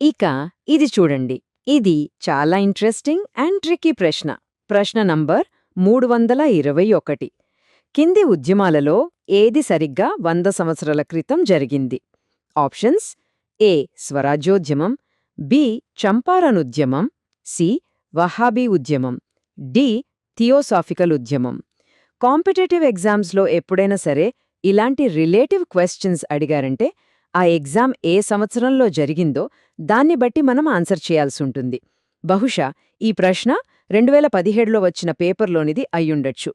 ఇక ఇది చూడండి. ఇది చాలా ఇంట్రెస్టింగ్ అండ్ ట్రిక్కీ ప్రశ్న. ప్రశ్న నంబర్ 321. కింది ఉద్యమాలలో ఏది సరిగ్గా 100 సంవత్సరాల క్రితం జరిగింది? ఆప్షన్స్: ఏ. స్వరాజ్యోద్యమం, బి. చంపారన్ ఉద్యమం, సి. వహాబీ ఉద్యమం, డి. థియోసాఫికల్ ఉద్యమం. కాంపిటేటివ్ ఎగ్జామ్స్లో ఎప్పుడైనా సరే ఇలాంటి రిలేటివ్ క్వశ్చన్స్ అడిగారంటే ఆ ఎగ్జామ్ ఏ సంవత్సరంలో జరిగిందో దాన్ని బట్టి మనం ఆన్సర్ చేయాల్సుంటుంది. బహుశా ఈ ప్రశ్న 2017లో వచ్చిన పేపర్లోనిది అయ్యుండొచ్చు.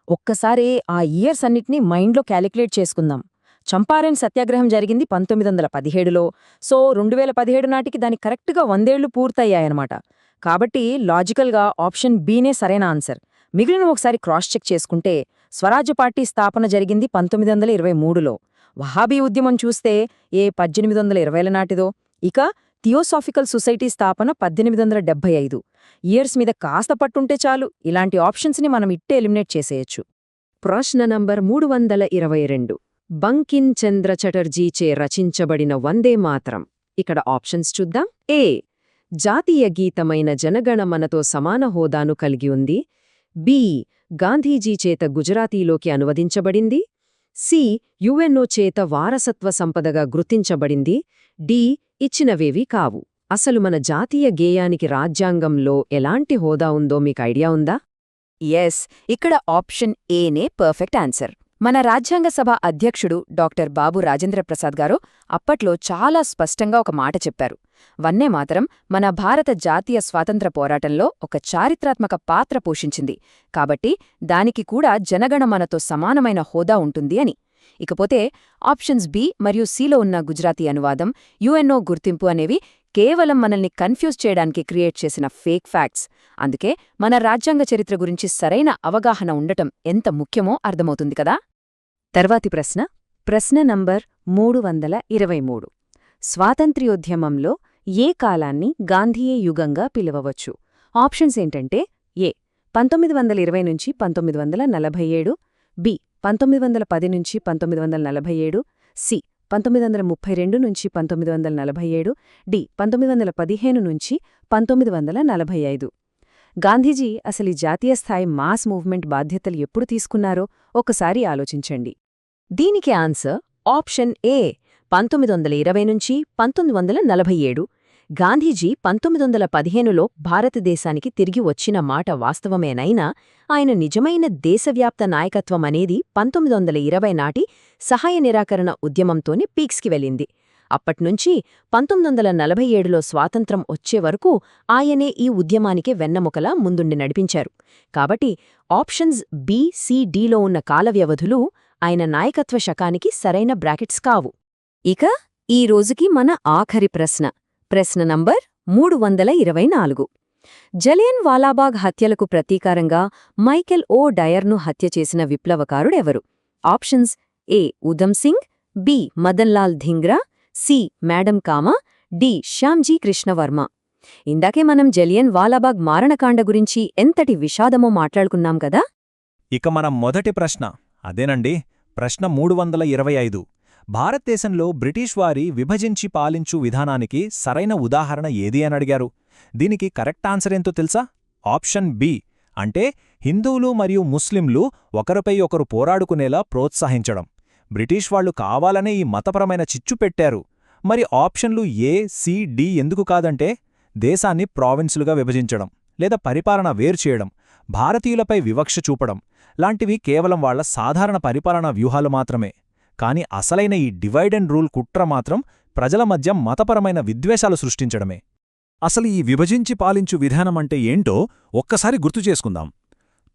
ఒక్కసారి ఆ ఇయర్స్ అన్నిటినీ మైండ్లో క్యాలిక్యులేట్ చేసుకుందాం. చంపారన్ సత్యాగ్రహం జరిగింది 1917లో. సో 2017 నాటికి దానికి కరెక్ట్గా 100 ఏళ్లు పూర్తయ్యాయన్నమాట. కాబట్టి లాజికల్గా ఆప్షన్ బీనే సరైన ఆన్సర్. మిగిలిన ఒకసారి క్రాస్ చెక్ చేసుకుంటే స్వరాజ్య పార్టీ స్థాపన జరిగింది 1923లో. వహాబీ ఉద్యమం చూస్తే 1820ల నాటిదో. ఇక థియోసాఫికల్ సొసైటీ స్థాపన 1875. ఇయర్స్ మీద కాస్త పట్టుంటే చాలు ఇలాంటి ఆప్షన్స్ని మనం ఇట్టే ఎలిమినేట్ చేసేయచ్చు. ప్రశ్న నంబర్ 322. బంకిం చంద్ర చటర్జీచే రచించబడిన వందే మాతరం. ఇక్కడ ఆప్షన్స్ చూద్దాం. ఏ. జాతీయ గీతమైన జనగణమనతో సమాన హోదాను కలిగి ఉంది. బి. గాంధీజీ చేత గుజరాతీలోకి అనువదించబడింది. సి. యుఎన్ఓ చేత వారసత్వ సంపదగా గుర్తించబడింది. డి. ఇచ్చినవేవీ కావు. అసలు మన జాతీయ గేయానికి రాజ్యాంగంలో ఎలాంటి హోదా ఉందో మీకు ఐడియా ఉందా? ఎస్, ఇక్కడ ఆప్షన్ ఏనే పర్ఫెక్ట్ ఆన్సర్. మన రాజ్యాంగ సభ అధ్యక్షుడు డాక్టర్ బాబు రాజేంద్రప్రసాద్ గారు అప్పట్లో చాలా స్పష్టంగా ఒక మాట చెప్పారు. వందే మాతరం మన భారత జాతీయ స్వాతంత్ర పోరాటంలో ఒక చారిత్రాత్మక పాత్ర పోషించింది, కాబట్టి దానికి కూడా జనగణమనతో సమానమైన హోదా ఉంటుంది అని. ఇకపోతే ఆప్షన్స్ బి మరియు సిలో ఉన్న గుజరాతీ అనువాదం, యుఎన్ఓ గుర్తింపు అనేవి కేవలం మనల్ని కన్ఫ్యూజ్ చేయడానికి క్రియేట్ చేసిన ఫేక్ ఫ్యాక్ట్స్. అందుకే మన రాజ్యాంగ చరిత్ర గురించి సరైన అవగాహన ఉండటం ఎంత ముఖ్యమో అర్థమవుతుంది కదా. తర్వాతి ప్రశ్న. ప్రశ్న నంబర్ 323. స్వాతంత్ర్యోద్యమంలో ఏ కాలాన్ని గాంధీయ యుగంగా పిలవవచ్చు? ఆప్షన్స్ ఏంటంటే: ఏ. 1920 నుంచి 1947, బి. 1910 నుంచి 1947, సి. 1932 నుంచి 1947, డి. 1915 నుంచి 1945. గాంధీజీ అసలు ఈ జాతీయ స్థాయి మాస్ మూవ్మెంట్ బాధ్యతలు ఎప్పుడు తీసుకున్నారో ఒకసారి ఆలోచించండి. దీనికి ఆన్సర్ ఆప్షన్ ఏ. 1920 నుంచి 1947. గాంధీజీ 1915లో భారతదేశానికి తిరిగి వచ్చిన మాట వాస్తవమేనైనా ఆయన నిజమైన దేశవ్యాప్త నాయకత్వం అనేది 1920 నాటి సహాయ నిరాకరణ ఉద్యమంతోనే పీక్స్కి వెళ్ళింది. అప్పట్నుంచి 1947లో స్వాతంత్రం వచ్చే వరకు ఆయనే ఈ ఉద్యమానికే వెన్నముకలా ముందుండి నడిపించారు. కాబట్టి ఆప్షన్స్ బి, సి, డిలో ఉన్న కాల వ్యవధులు ఆయన నాయకత్వ శకానికి సరైన బ్రాకెట్స్ కావు. ఇక ఈ రోజుకి మన ఆఖరి ప్రశ్న. ప్రశ్న నంబర్ 324. జలియన్ వాలాబాగ్ హత్యలకు ప్రతీకారంగా మైకెల్ ఓ డయర్ను హత్య చేసిన విప్లవకారుడెవరు? Options: A. Udham Singh, B. Madanlal Dhingra, C. Madam Cama, D. Shyamji Krishnavarma. ఇందాకే మనం జలియన్ వాలాబాగ్ మారణకాండ గురించి ఎంతటి విషాదమో మాట్లాడుకున్నాం కదా. ఇక మనం మొదటి ప్రశ్న అదేనండి. ప్రశ్న 325. భారతదేశంలో బ్రిటిష్ వారి విభజించి పాలించు విధానానికి సరైన ఉదాహరణ ఏది అని అడిగారు. దీనికి కరెక్ట్ ఆన్సర్ ఏంతో తెలుసా? Option B. అంటే హిందువులు మరియు ముస్లింలు ఒకరిపై ఒకరు పోరాడుకునేలా ప్రోత్సహించడం. బ్రిటిష్ వాళ్లు కావాలనే ఈ మతపరమైన చిచ్చు పెట్టారు. మరి ఆప్షన్లు ఏ, సి, డి ఎందుకు కాదంటే దేశాన్ని ప్రావిన్సులుగా విభజించడం, లేదా పరిపాలన వేర్చేయడం, భారతీయులపై వివక్ష చూపడం లాంటివి కేవలం వాళ్ల సాధారణ పరిపాలనా వ్యూహాలు మాత్రమే. కాని అసలైన ఈ డివైడ్ అండ్ రూల్ కుట్ర మాత్రం ప్రజల మధ్య మతపరమైన విద్వేషాలు సృష్టించడమే. అసలు ఈ విభజించి పాలించు విధానమంటే ఏంటో ఒక్కసారి గుర్తుచేసుకుందాం.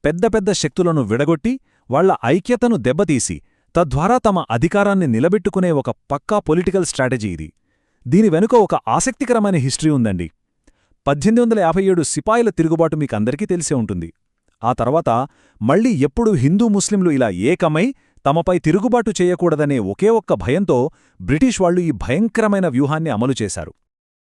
పెద్ద పెద్ద శక్తులను విడగొట్టి వాళ్ల ఐక్యతను దెబ్బతీసి తద్వారా తమ అధికారాన్ని నిలబెట్టుకునే ఒక పక్కా పొలిటికల్ స్ట్రాటజీ ఇది. దీని వెనుక ఒక ఆసక్తికరమైన హిస్టరీ ఉందండి. 1857 సిపాయిల తిరుగుబాటు మీకందరికీ తెలిసే ఉంటుంది. ఆ తర్వాత మళ్లీ ఎప్పుడూ హిందూ ముస్లింలు ఇలా ఏకమై తమపై తిరుగుబాటు చేయకూడదనే ఒకే ఒక్క భయంతో బ్రిటిష్ వాళ్లు ఈ భయంకరమైన వ్యూహాన్ని అమలు చేశారు.